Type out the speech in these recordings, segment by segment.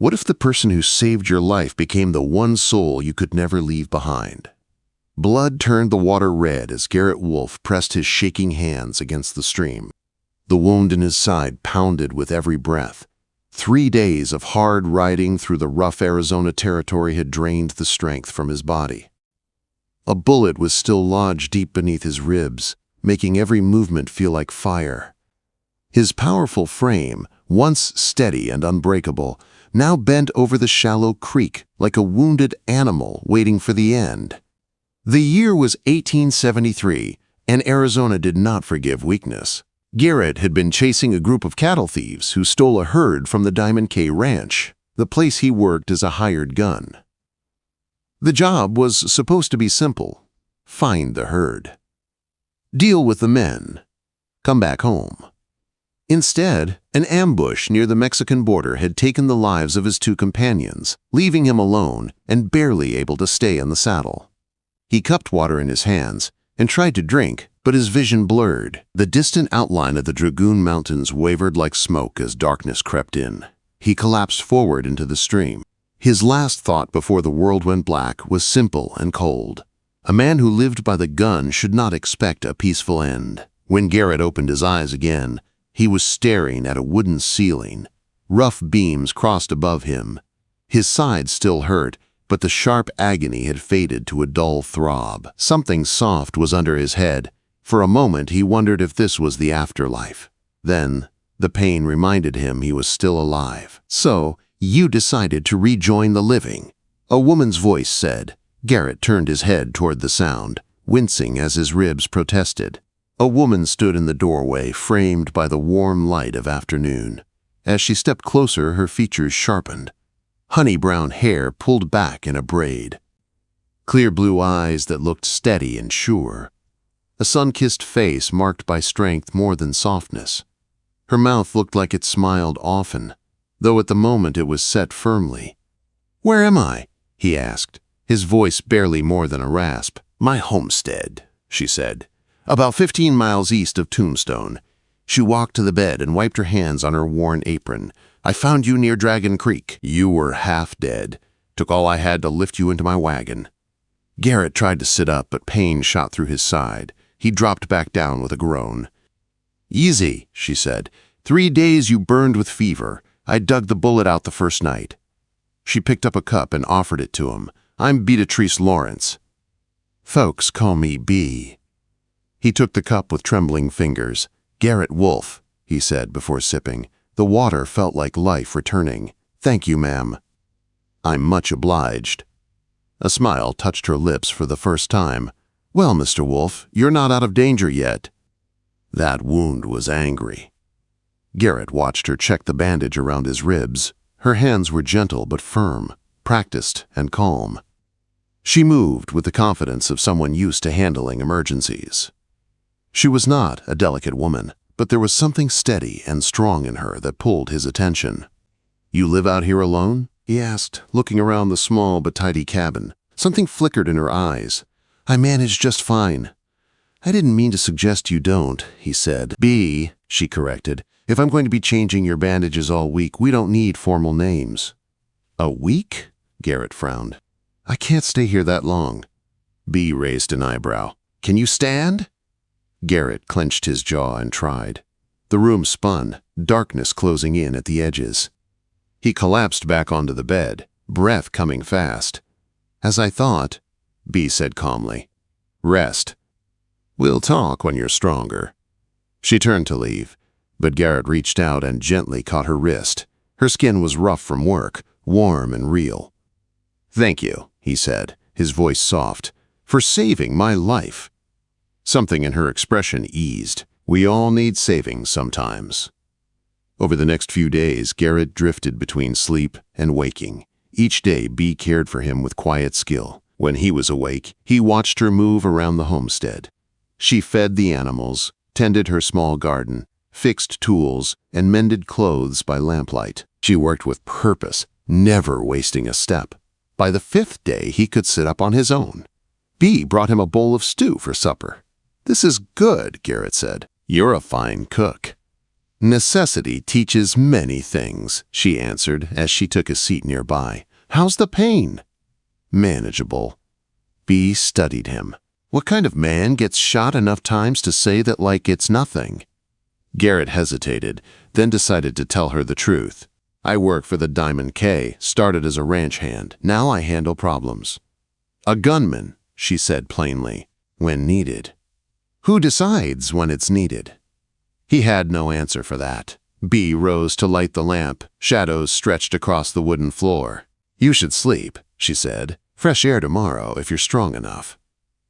What if the person who saved your life became the one soul you could never leave behind? Blood turned the water red as Garrett Wolf pressed his shaking hands against the stream. The wound in his side pounded with every breath. 3 days of hard riding through the rough Arizona territory had drained the strength from his body. A bullet was still lodged deep beneath his ribs, making every movement feel like fire. His powerful frame, once steady and unbreakable, now bent over the shallow creek like a wounded animal waiting for the end. The year was 1873, and Arizona did not forgive weakness. Garrett had been chasing a group of cattle thieves who stole a herd from the Diamond K Ranch, the place he worked as a hired gun. The job was supposed to be simple: find the herd, deal with the men, come back home. Instead, an ambush near the Mexican border had taken the lives of his 2 companions, leaving him alone and barely able to stay in the saddle. He cupped water in his hands and tried to drink, but his vision blurred. The distant outline of the Dragoon Mountains wavered like smoke as darkness crept in. He collapsed forward into the stream. His last thought before the world went black was simple and cold. A man who lived by the gun should not expect a peaceful end. When Garrett opened his eyes again, he was staring at a wooden ceiling. Rough beams crossed above him. His side still hurt, but the sharp agony had faded to a dull throb. Something soft was under his head. For a moment, he wondered if this was the afterlife. Then, the pain reminded him he was still alive. "So, you decided to rejoin the living," a woman's voice said. Garrett turned his head toward the sound, wincing as his ribs protested. A woman stood in the doorway, framed by the warm light of afternoon. As she stepped closer, her features sharpened. Honey-brown hair pulled back in a braid. Clear blue eyes that looked steady and sure. A sun-kissed face marked by strength more than softness. Her mouth looked like it smiled often, though at the moment it was set firmly. "Where am I?" he asked, his voice barely more than a rasp. "My homestead," she said. "About 15 miles east of Tombstone." She walked to the bed and wiped her hands on her worn apron. "I found you near Dragon Creek. You were half dead. Took all I had to lift you into my wagon." Garrett tried to sit up, but pain shot through his side. He dropped back down with a groan. "Easy," she said. 3 days you burned with fever. I dug the bullet out the first night." She picked up a cup and offered it to him. "I'm Beatatrice Lawrence." "Folks call me B." He took the cup with trembling fingers. "Garrett Wolf," he said before sipping. The water felt like life returning. "Thank you, ma'am." "I'm much obliged." A smile touched her lips for the first time. "Well, Mr. Wolf, you're not out of danger yet." That wound was angry. Garrett watched her check the bandage around his ribs. Her hands were gentle but firm, practiced and calm. She moved with the confidence of someone used to handling emergencies. She was not a delicate woman, but there was something steady and strong in her that pulled his attention. "You live out here alone?" he asked, looking around the small but tidy cabin. Something flickered in her eyes. "I manage just fine." "I didn't mean to suggest you don't," he said. "B," she corrected. "If I'm going to be changing your bandages all week, we don't need formal names." "A week?" Garrett frowned. "I can't stay here that long." B raised an eyebrow. "Can you stand?" Garrett clenched his jaw and tried. The room spun, darkness closing in at the edges. He collapsed back onto the bed, breath coming fast. "As I thought," B said calmly. "Rest. We'll talk when you're stronger." She turned to leave, but Garrett reached out and gently caught her wrist. Her skin was rough from work, warm and real. "Thank you," he said, his voice soft, "for saving my life." Something in her expression eased. We all need saving sometimes. Over the next few days, Garrett drifted between sleep and waking. Each day, B cared for him with quiet skill. When he was awake, he watched her move around the homestead. She fed the animals, tended her small garden, fixed tools, and mended clothes by lamplight. She worked with purpose, never wasting a step. By the 5th day, he could sit up on his own. B brought him a bowl of stew for supper. "This is good," Garrett said. "You're a fine cook." "Necessity teaches many things," she answered as she took a seat nearby. "How's the pain?" "Manageable." B studied him. "What kind of man gets shot enough times to say that like it's nothing?" Garrett hesitated, then decided to tell her the truth. "I work for the Diamond K, started as a ranch hand. Now I handle problems." "A gunman," she said plainly, "when needed." "Who decides when it's needed?" He had no answer for that. B rose to light the lamp. Shadows stretched across the wooden floor. "You should sleep," she said. "Fresh air tomorrow if you're strong enough."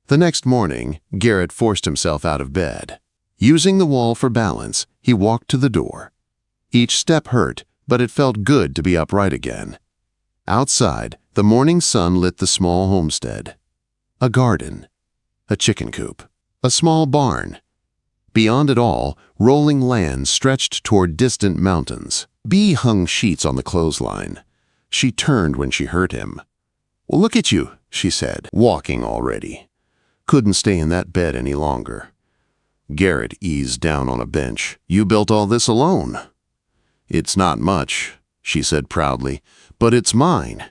The next morning, Garrett forced himself out of bed. Using the wall for balance, he walked to the door. Each step hurt, but it felt good to be upright again. Outside, the morning sun lit the small homestead. A garden. A chicken coop. A small barn. Beyond it all, rolling land stretched toward distant mountains. B hung sheets on the clothesline. She turned when she heard him. "Well, look at you," she said, "walking already." Couldn't stay in that bed any longer. Garrett eased down on a bench. "You built all this alone." "It's not much," she said proudly, "but it's mine."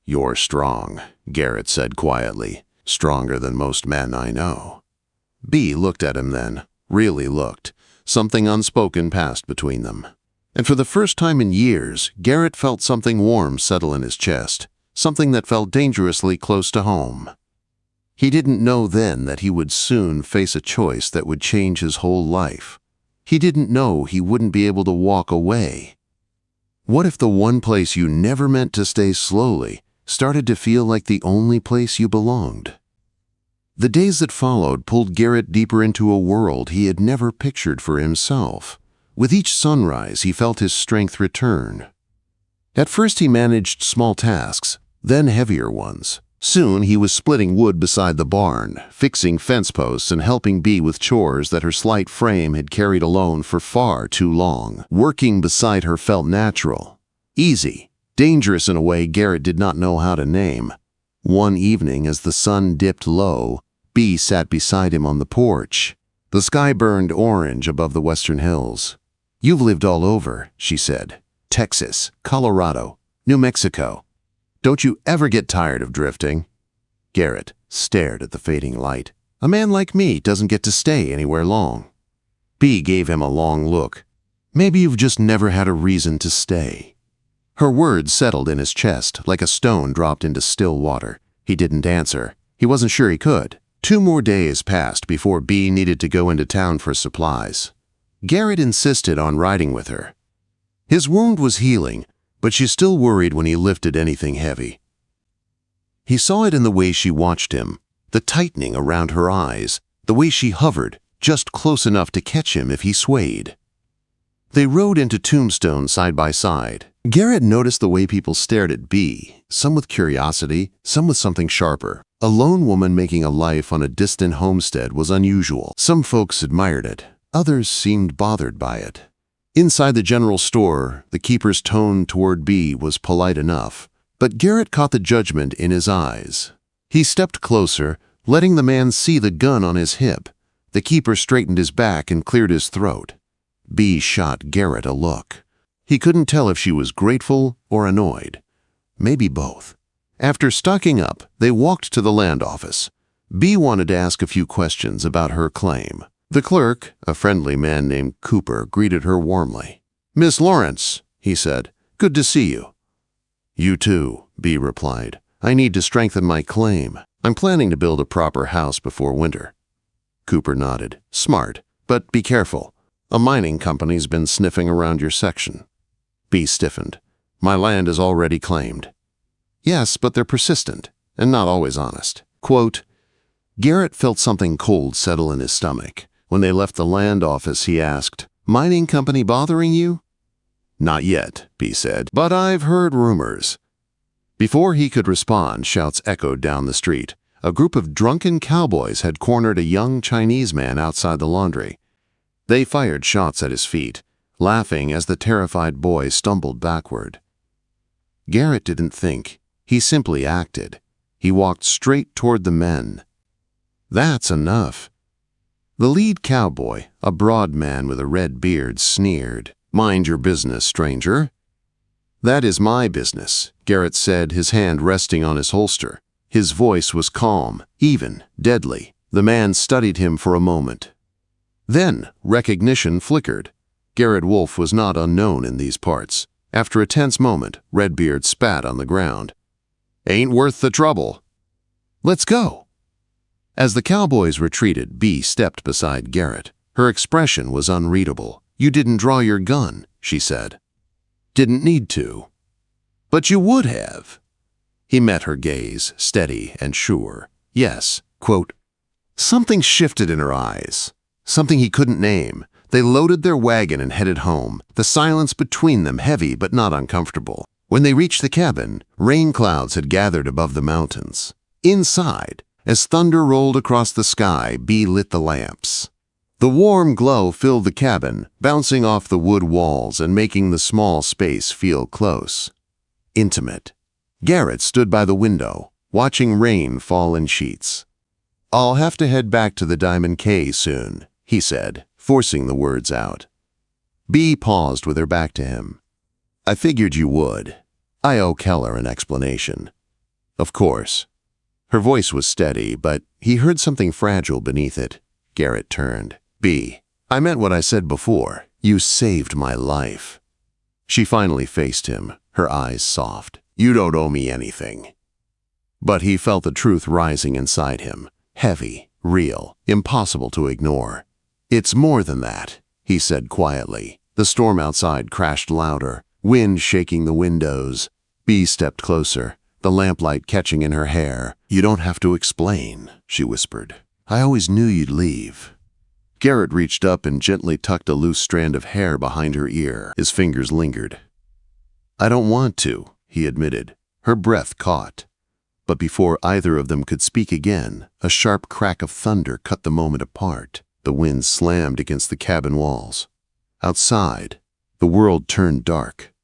"You're strong," Garrett said quietly. "Stronger than most men I know." B looked at him then. Really looked. Something unspoken passed between them. And for the first time in years, Garrett felt something warm settle in his chest, something that felt dangerously close to home. He didn't know then that he would soon face a choice that would change his whole life. He didn't know he wouldn't be able to walk away. What if the one place you never meant to stay slowly started to feel like the only place you belonged? The days that followed pulled Garrett deeper into a world he had never pictured for himself. With each sunrise, he felt his strength return. At first he managed small tasks, then heavier ones. Soon he was splitting wood beside the barn, fixing fence posts and helping B with chores that her slight frame had carried alone for far too long. Working beside her felt natural, easy, dangerous in a way Garrett did not know how to name. One evening, as the sun dipped low, B sat beside him on the porch. The sky burned orange above the western hills. "You've lived all over," she said. "Texas, Colorado, New Mexico. Don't you ever get tired of drifting?" Garrett stared at the fading light. "A man like me doesn't get to stay anywhere long." B gave him a long look. "Maybe you've just never had a reason to stay." Her words settled in his chest like a stone dropped into still water. He didn't answer. He wasn't sure he could. 2 more days passed before B needed to go into town for supplies. Garrett insisted on riding with her. His wound was healing, but she still worried when he lifted anything heavy. He saw it in the way she watched him, the tightening around her eyes, the way she hovered, just close enough to catch him if he swayed. They rode into Tombstone side by side. Garrett noticed the way people stared at B, some with curiosity, some with something sharper. A lone woman making a life on a distant homestead was unusual. Some folks admired it. Others seemed bothered by it. Inside the general store, the keeper's tone toward B was polite enough, but Garrett caught the judgment in his eyes. He stepped closer, letting the man see the gun on his hip. The keeper straightened his back and cleared his throat. B shot Garrett a look. He couldn't tell if she was grateful or annoyed. Maybe both. After stocking up, they walked to the land office. B wanted to ask a few questions about her claim. The clerk, a friendly man named Cooper, greeted her warmly. "Miss Lawrence," he said, "good to see you." "You too," B replied. "I need to strengthen my claim. I'm planning to build a proper house before winter." Cooper nodded. "Smart, but be careful. A mining company's been sniffing around your section." B stiffened. "My land is already claimed." "Yes, but they're persistent and not always honest." Quote, Garrett felt something cold settle in his stomach. When they left the land office, he asked, "Mining company bothering you?" "Not yet," B said, "but I've heard rumors." Before he could respond, shouts echoed down the street. A group of drunken cowboys had cornered a young Chinese man outside the laundry. They fired shots at his feet, laughing as the terrified boy stumbled backward. Garrett didn't think. He simply acted. He walked straight toward the men. "That's enough." The lead cowboy, a broad man with a red beard, sneered. "Mind your business, stranger." "That is my business," Garrett said, his hand resting on his holster. His voice was calm, even, deadly. The man studied him for a moment. Then recognition flickered. Garrett Wolf was not unknown in these parts. After a tense moment, Redbeard spat on the ground. "Ain't worth the trouble. Let's go." As the cowboys retreated, Bee stepped beside Garrett. Her expression was unreadable. "You didn't draw your gun," she said. "Didn't need to." "But you would have." He met her gaze, steady and sure. "Yes." Quote, something shifted in her eyes. Something he couldn't name. They loaded their wagon and headed home, the silence between them heavy but not uncomfortable. When they reached the cabin, rain clouds had gathered above the mountains. Inside, as thunder rolled across the sky, Bee lit the lamps. The warm glow filled the cabin, bouncing off the wood walls and making the small space feel close. Intimate. Garrett stood by the window, watching rain fall in sheets. "I'll have to head back to the Diamond K soon," he said, forcing the words out. Bee paused with her back to him. "I figured you would. I owe Keller an explanation." "Of course." Her voice was steady, but he heard something fragile beneath it. Garrett turned. "Bee, I meant what I said before. You saved my life." She finally faced him, her eyes soft. "You don't owe me anything." But he felt the truth rising inside him. Heavy, real, impossible to ignore. "It's more than that," he said quietly. The storm outside crashed louder, wind shaking the windows. Bee stepped closer, the lamplight catching in her hair. "You don't have to explain," she whispered. "I always knew you'd leave." Garrett reached up and gently tucked a loose strand of hair behind her ear. His fingers lingered. "I don't want to," he admitted. Her breath caught. But before either of them could speak again, a sharp crack of thunder cut the moment apart. The wind slammed against the cabin walls. Outside, the world turned dark.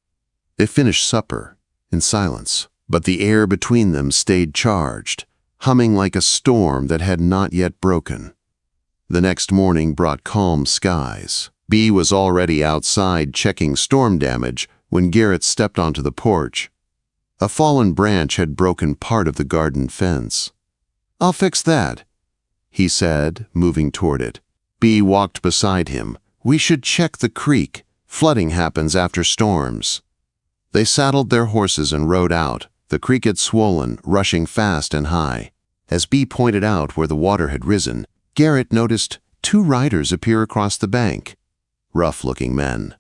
They finished supper in silence, but the air between them stayed charged, humming like a storm that had not yet broken. The next morning brought calm skies. Bee was already outside checking storm damage when Garrett stepped onto the porch. A fallen branch had broken part of the garden fence. "I'll fix that," he said, moving toward it. Bee walked beside him. "We should check the creek. Flooding happens after storms." They saddled their horses and rode out. The creek had swollen, rushing fast and high. As Bee pointed out where the water had risen, Garrett noticed 2 riders appear across the bank. Rough-looking men.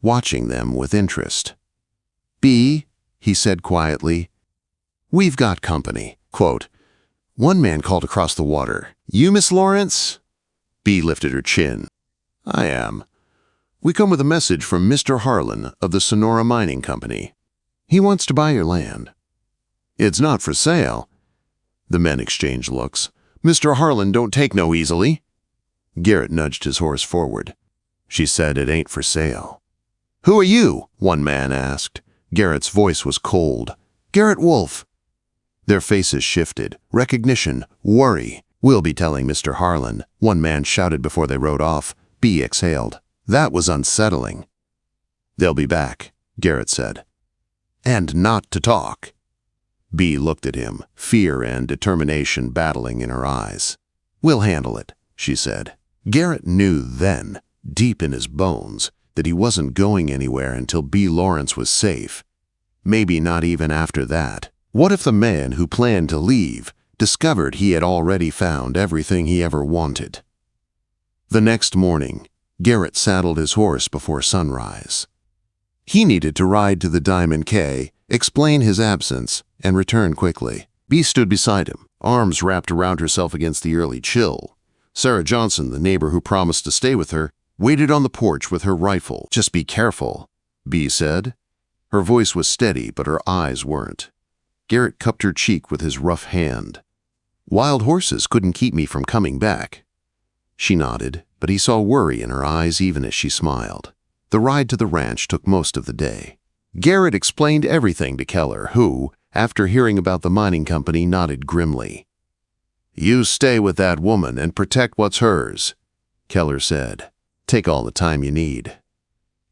Watching them with interest. "Bee," he said quietly, "we've got company." Quote, one man called across the water, "You, Miss Lawrence?" Bee lifted her chin. "I am. We come with a message from Mr. Harlan of the Sonora Mining Company. He wants to buy your land." "It's not for sale." The men exchanged looks. "Mr. Harlan don't take no easily." Garrett nudged his horse forward. "She said it ain't for sale." "Who are you?" one man asked. Garrett's voice was cold. "Garrett Wolf." Their faces shifted. Recognition, worry. "We'll be telling Mr. Harlan," one man shouted before they rode off. Bee exhaled. That was unsettling. "They'll be back," Garrett said. "And not to talk." Bee looked at him, fear and determination battling in her eyes. "We'll handle it," she said. Garrett knew then, deep in his bones, that he wasn't going anywhere until Bee Lawrence was safe. Maybe not even after that. What if the man who planned to leave discovered he had already found everything he ever wanted? The next morning, Garrett saddled his horse before sunrise. He needed to ride to the Diamond K, explain his absence, and return quickly. Bee stood beside him, arms wrapped around herself against the early chill. Sarah Johnson, the neighbor who promised to stay with her, waited on the porch with her rifle. "Just be careful," Bee said. Her voice was steady, but her eyes weren't. Garrett cupped her cheek with his rough hand. "Wild horses couldn't keep me from coming back." She nodded, but he saw worry in her eyes even as she smiled. The ride to the ranch took most of the day. Garrett explained everything to Keller, who, after hearing about the mining company, nodded grimly. "You stay with that woman and protect what's hers," Keller said. "Take all the time you need."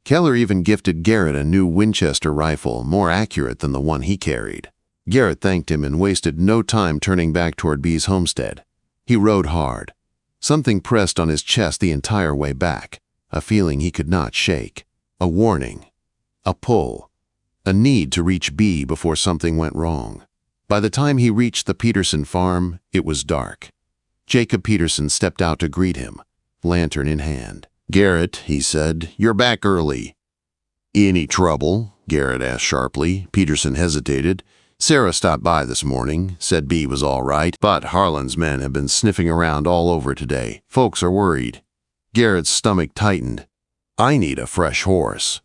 Keller even gifted Garrett a new Winchester rifle, more accurate than the one he carried. Garrett thanked him and wasted no time turning back toward B's homestead. He rode hard. Something pressed on his chest the entire way back, a feeling he could not shake, a warning, a pull, a need to reach B before something went wrong. By the time he reached the Peterson farm, it was dark. Jacob Peterson stepped out to greet him, lantern in hand. "Garrett," he said, "you're back early." "Any trouble?" Garrett asked sharply. Peterson hesitated. "Sarah stopped by this morning, said B was all right, but Harlan's men have been sniffing around all over today. Folks are worried." Garrett's stomach tightened. "I need a fresh horse."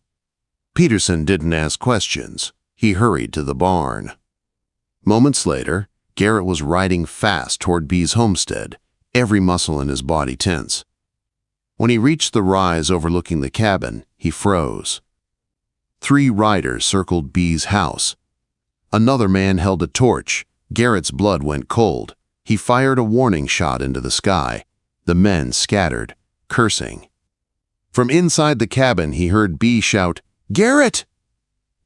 Peterson didn't ask questions. He hurried to the barn. Moments later, Garrett was riding fast toward B's homestead, every muscle in his body tense. When he reached the rise overlooking the cabin, he froze. 3 riders circled B's house. Another man held a torch. Garrett's blood went cold. He fired a warning shot into the sky. The men scattered, cursing. From inside the cabin, he heard B shout, "Garrett!"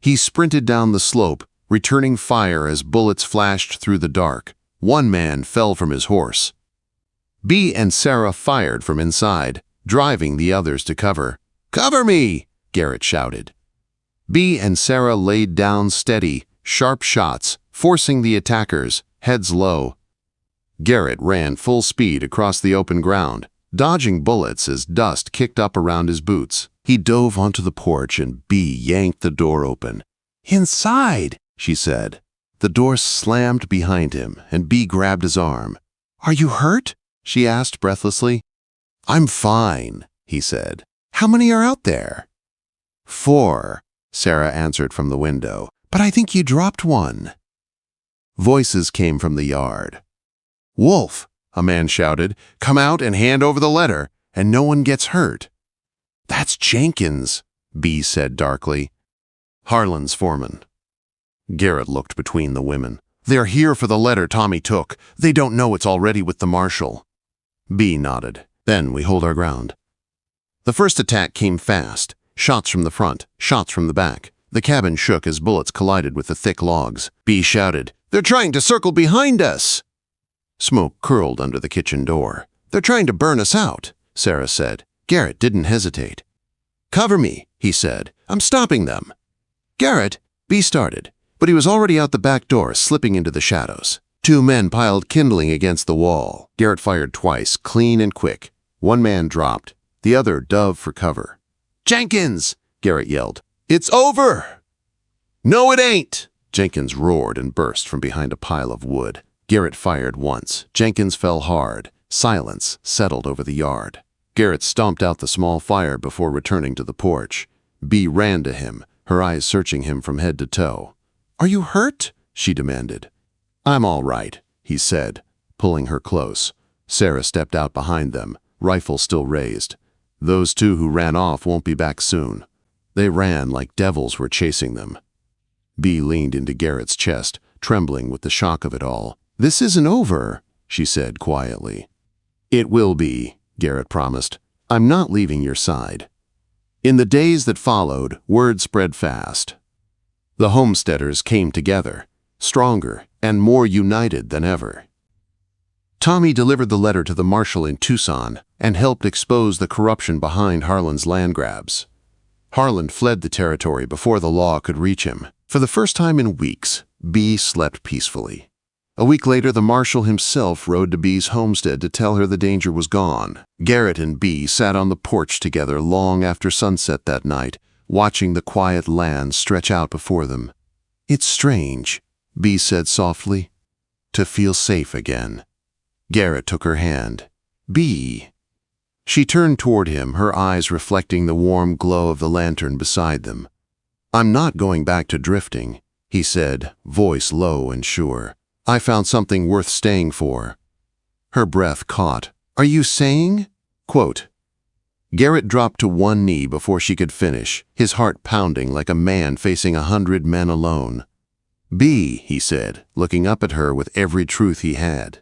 He sprinted down the slope, returning fire as bullets flashed through the dark. One man fell from his horse. B and Sarah fired from inside, driving the others to cover. "Cover me!" Garrett shouted. B and Sarah laid down steady, sharp shots, forcing the attackers, heads low. Garrett ran full speed across the open ground, dodging bullets as dust kicked up around his boots. He dove onto the porch and B yanked the door open. "Inside!" she said. The door slammed behind him and B grabbed his arm. "Are you hurt?" she asked breathlessly. "I'm fine," he said. "How many are out there?" "4, Sarah answered from the window. "But I think you dropped one." Voices came from the yard. "Wolf," a man shouted, "come out and hand over the letter, and no one gets hurt." "That's Jenkins," B said darkly. "Harlan's foreman." Garrett looked between the women. "They're here for the letter Tommy took. They don't know it's already with the marshal." B nodded. "Then we hold our ground." The first attack came fast. Shots from the front, shots from the back. The cabin shook as bullets collided with the thick logs. B shouted, "They're trying to circle behind us!" Smoke curled under the kitchen door. "They're trying to burn us out," Sarah said. Garrett didn't hesitate. "Cover me," he said. "I'm stopping them." "Garrett," B started, but he was already out the back door, slipping into the shadows. 2 men piled kindling against the wall. Garrett fired twice, clean and quick. One man dropped. The other dove for cover. "Jenkins!" Garrett yelled. "It's over!" "No, it ain't!" Jenkins roared and burst from behind a pile of wood. Garrett fired once. Jenkins fell hard. Silence settled over the yard. Garrett stomped out the small fire before returning to the porch. B ran to him, her eyes searching him from head to toe. "Are you hurt?" she demanded. "I'm all right," he said, pulling her close. Sarah stepped out behind them, rifle still raised. "Those 2 who ran off won't be back soon." They ran like devils were chasing them. B leaned into Garrett's chest, trembling with the shock of it all. "This isn't over," she said quietly. "It will be," Garrett promised. "I'm not leaving your side." In the days that followed, word spread fast. The homesteaders came together, stronger and more united than ever. Tommy delivered the letter to the marshal in Tucson and helped expose the corruption behind Harlan's land grabs. Harlan fled the territory before the law could reach him. For the first time in weeks, B slept peacefully. A week later, the marshal himself rode to B's homestead to tell her the danger was gone. Garrett and B sat on the porch together long after sunset that night, watching the quiet land stretch out before them. "It's strange," B said softly, "to feel safe again." Garrett took her hand. "B." She turned toward him, her eyes reflecting the warm glow of the lantern beside them. "I'm not going back to drifting," he said, voice low and sure. "I found something worth staying for." Her breath caught. "Are you saying?" Quote. Garrett dropped to one knee before she could finish, his heart pounding like a man facing 100 men alone. "B," he said, looking up at her with every truth he had.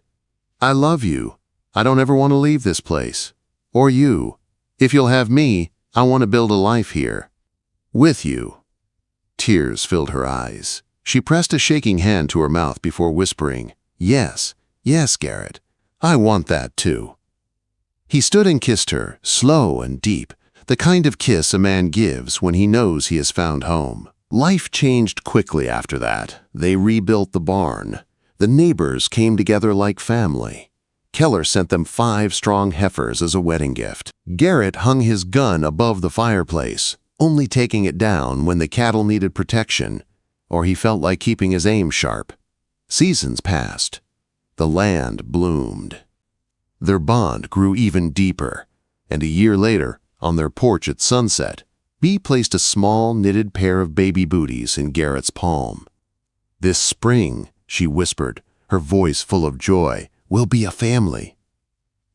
I love you. I don't ever want to leave this place. Or you. If you'll have me, I want to build a life here. With you." Tears filled her eyes. She pressed a shaking hand to her mouth before whispering, "Yes, yes, Garrett. I want that too." He stood and kissed her, slow and deep, the kind of kiss a man gives when he knows he has found home. Life changed quickly after that. They rebuilt the barn. The neighbors came together like family. Keller sent them 5 strong heifers as a wedding gift. Garrett hung his gun above the fireplace, only taking it down when the cattle needed protection, or he felt like keeping his aim sharp. Seasons passed. The land bloomed. Their bond grew even deeper, and a year later, on their porch at sunset, Bea placed a small knitted pair of baby booties in Garrett's palm. "This spring," she whispered, her voice full of joy, "we'll be a family."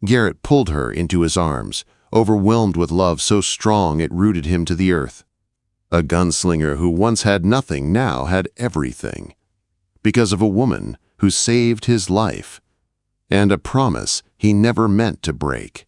Garrett pulled her into his arms, overwhelmed with love so strong it rooted him to the earth. A gunslinger who once had nothing now had everything, because of a woman who saved his life, and a promise he never meant to break.